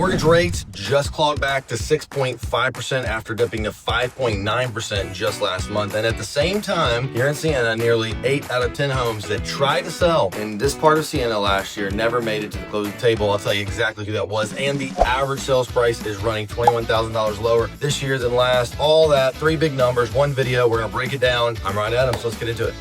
Mortgage rates just clawed back to 6.5% after dipping to 5.9% just last month. And at the same time, here in Sienna, nearly 8 out of 10 homes that tried to sell in this part of Sienna last year never made it to the closing table. I'll tell you exactly who that was. And the average sales price is running $21,000 lower this year than last. All that, 3 big numbers, 1 video. We're gonna break it down. I'm Ryan Adams, so let's get into it.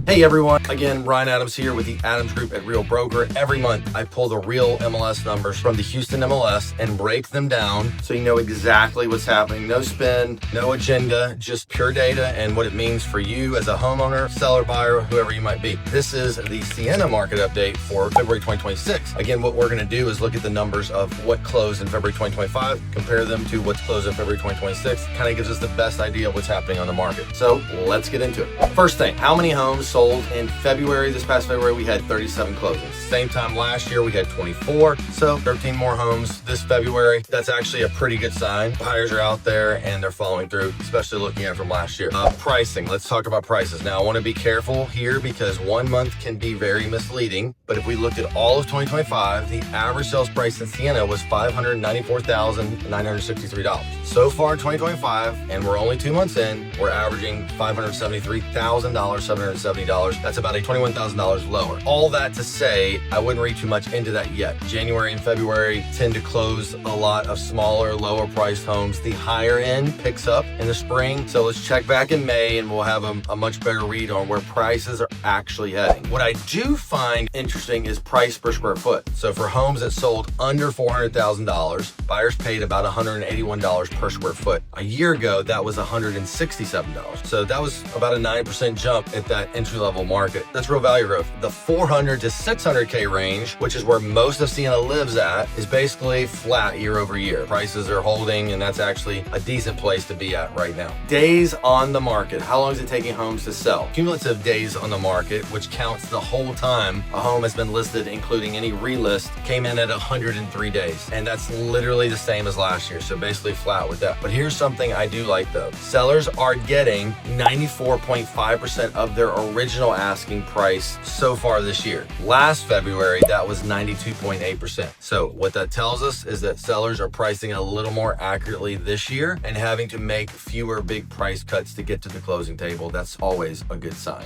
Hey everyone, again, Ryan Adams here with the Adams Group at Real Broker. Every month, I pull the real MLS numbers from the Houston MLS and break them down so you know exactly what's happening. No spin, no agenda, just pure data and what it means for you as a homeowner, seller, buyer, whoever you might be. This is the Sienna market update for February 2026. Again, what we're gonna do is look at the numbers of what closed in February 2025, compare them to what's closed in February 2026. Kind of gives us the best idea of what's happening on the market. So let's get into it. First thing, how many homes sold in February? This past February, we had 37 closings. Same time last year, we had 24. So 13 more homes this February. That's actually a pretty good sign. Buyers are out there and they're following through, especially looking at it from last year. Pricing, let's talk about prices. Now, I wanna be careful here because 1 month can be very misleading. But if we looked at all of 2025, the average sales price in Sienna was $594,963. So far in 2025, and we're only 2 months in, we're averaging $573,770. That's about a $21,000 lower. All that to say, I wouldn't read too much into that yet. January and February tend to close a lot of smaller, lower priced homes. The higher end picks up in the spring. So let's check back in May and we'll have a much better read on where prices are actually heading. What I do find interesting is price per square foot. So for homes that sold under $400,000, buyers paid about $181 per square foot. A year ago, that was $167. So that was about a 9% jump at that entry-level market. That's real value growth. The 400 to 600K range, which is where most of Sienna lives at, is basically flat year over year. Prices are holding, and that's actually a decent place to be at right now. Days on the market. How long is it taking homes to sell? Cumulative days on the market, which counts the whole time a home has been listed, including any relist, came in at 103 days. And that's literally the same as last year. So basically flat with that. But here's something I do like though. Sellers are getting 94.5% of their original asking price so far this year. Last February, that was 92.8%. So what that tells us is that sellers are pricing a little more accurately this year and having to make fewer big price cuts to get to the closing table. That's always a good sign.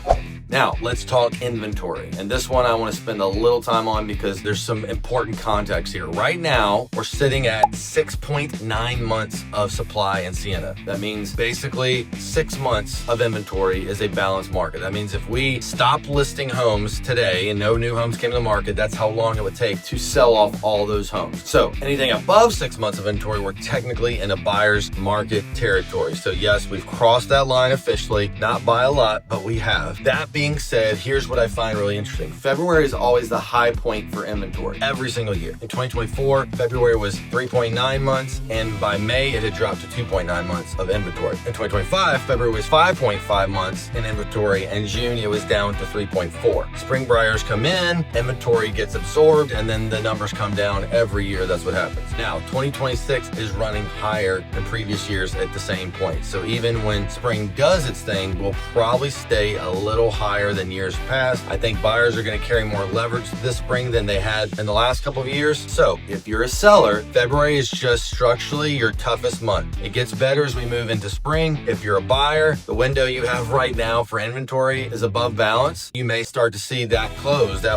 Now, let's talk inventory. And this one I want to spend a little time on because there's some important context here. Right now, we're sitting at 6.9 months of supply in Sienna. That means basically 6 months of inventory is a balanced market. That means if we stopped listing homes today and no new homes came to the market, that's how long it would take to sell off all those homes. So anything above 6 months of inventory, we're technically in a buyer's market territory. So yes, we've crossed that line officially, not by a lot, but we have. That being said, here's what I find really interesting. February is always the high point for inventory every single year. In 2024, February was 3.9 months, and by May, it had dropped to 2.9 months of inventory. In 2025, February was 5.5 months in inventory, and June, it was down to 3.4. Spring buyers come in, inventory gets absorbed, and then the numbers come down every year. That's what happens. Now, 2026 is running higher than previous years at the same point. So even when spring does its thing, we'll probably stay a little higher than years past. I think buyers are going to carry more leverage this spring than they had in the last couple of years. So if you're a seller, February is just structurally your toughest month. It gets better as we move into spring. If you're a buyer, the window you have right now for inventory is above balance. You may start to see that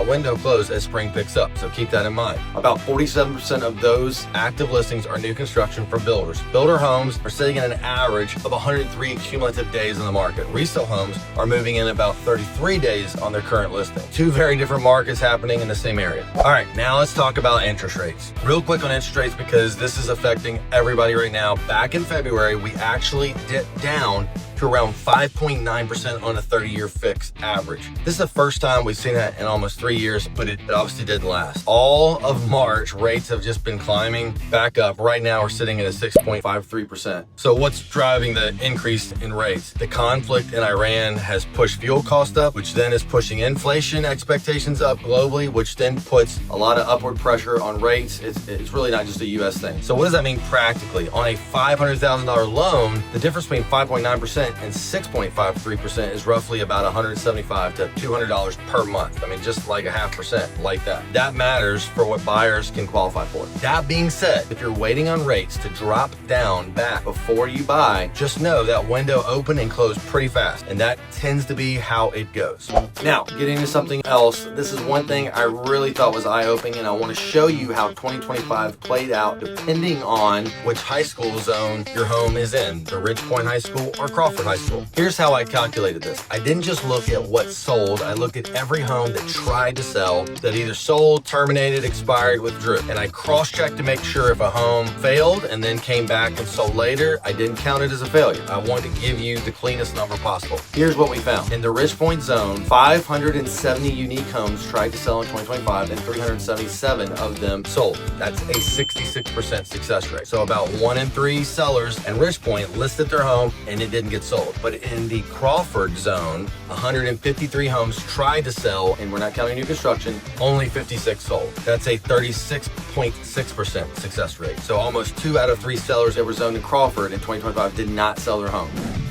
window close as spring picks up. So keep that in mind. About 47% of those active listings are new construction for builders. Builder homes are sitting at an average of 103 cumulative days on the market. Resale homes are moving in about 33 days on their current listing. Two very different markets happening in the same area. All right, now let's talk about interest rates. Real quick on interest rates because this is affecting everybody right now. Back in February, we actually dipped down to to around 5.9% on a 30-year fix average. This is the first time we've seen that in almost 3 years, but it obviously didn't last. All of March, rates have just been climbing back up. Right now, we're sitting at a 6.53%. So what's driving the increase in rates? The conflict in Iran has pushed fuel costs up, which then is pushing inflation expectations up globally, which then puts a lot of upward pressure on rates. It's really not just a US thing. So what does that mean practically? On a $500,000 loan, the difference between 5.9% and 6.53% is roughly about $175 to $200 per month. I mean, just like a 0.5% like that. That matters for what buyers can qualify for. That being said, if you're waiting on rates to drop down back before you buy, just know that window open and close pretty fast, and that tends to be how it goes. Now, getting to something else, this is one thing I really thought was eye-opening, and I want to show you how 2025 played out depending on which high school zone your home is in, the Ridgepoint High School or Crawford High School. Here's how I calculated this. I didn't just look at what sold, I looked at every home that tried to sell, that either sold, terminated, expired, withdrew. And I cross-checked to make sure if a home failed and then came back and sold later, I didn't count it as a failure. I wanted to give you the cleanest number possible. Here's what we found. In the Ridgepoint zone, 570 unique homes tried to sell in 2025 and 377 of them sold. That's a 66% success rate. So about 1 in 3 sellers in Ridgepoint listed their home and it didn't get sold. But in the Crawford zone, 153 homes tried to sell, and we're not counting new construction, only 56 sold. That's a 36.6% success rate. So almost 2 out of 3 sellers that were zoned in Crawford in 2025 did not sell their home.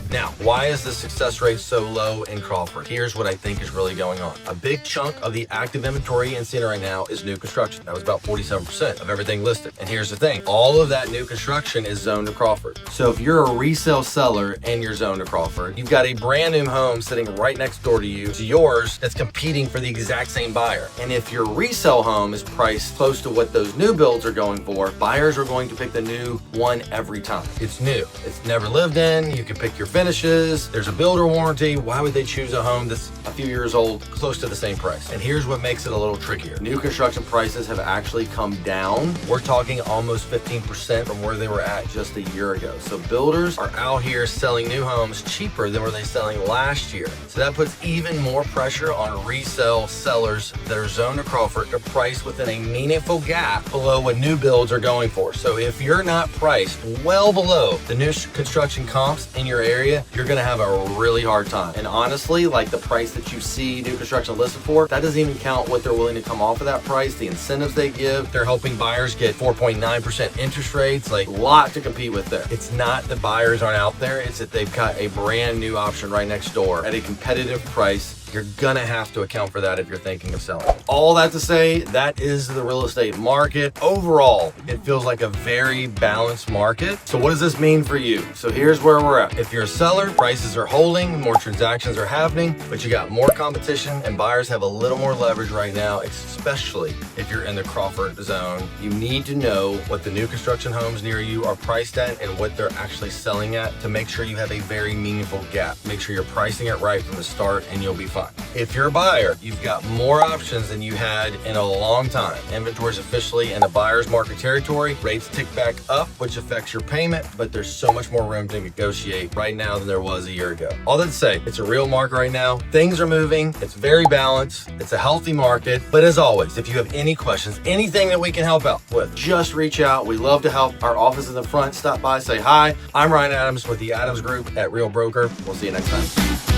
Now, why is the success rate so low in Crawford? Here's what I think is really going on. A big chunk of the active inventory in Sienna right now is new construction. That was about 47% of everything listed. And here's the thing, all of that new construction is zoned to Crawford. So if you're a resale seller and you're zoned to Crawford, you've got a brand new home sitting right next door to you, to yours, that's competing for the exact same buyer. And if your resale home is priced close to what those new builds are going for, buyers are going to pick the new one every time. It's new, it's never lived in, you can pick your finishes, there's a builder warranty. Why would they choose a home that's a few years old close to the same price? And here's what makes it a little trickier. New construction prices have actually come down. We're talking almost 15% from where they were at just a year ago. So builders are out here selling new homes cheaper than were they selling last year. So that puts even more pressure on resale sellers that are zoned to Crawford to price within a meaningful gap below what new builds are going for. So if you're not priced well below the new construction comps in your area, you're gonna have a really hard time. And honestly, like the price that you see new construction listed for, that doesn't even count what they're willing to come off of that price, the incentives they give. They're helping buyers get 4.9% interest rates, like a lot to compete with there. It's not that buyers aren't out there, it's that they've got a brand new option right next door at a competitive price. You're gonna have to account for that if you're thinking of selling. All that to say, that is the real estate market. Overall, it feels like a very balanced market. So what does this mean for you? So here's where we're at. If you're a seller, prices are holding, more transactions are happening, but you got more competition and buyers have a little more leverage right now, especially if you're in the Crawford zone. You need to know what the new construction homes near you are priced at and what they're actually selling at to make sure you have a very meaningful gap. Make sure you're pricing it right from the start and you'll be fine. If you're a buyer, you've got more options than you had in a long time. Inventory is officially in the buyer's market territory. Rates tick back up, which affects your payment, but there's so much more room to negotiate right now than there was a year ago. All that to say, it's a real market right now. Things are moving. It's very balanced. It's a healthy market. But as always, if you have any questions, anything that we can help out with, just reach out. We love to help. Our office is in the front. Stop by, say hi. I'm Ryan Adams with the Adams Group at Real Broker. We'll see you next time.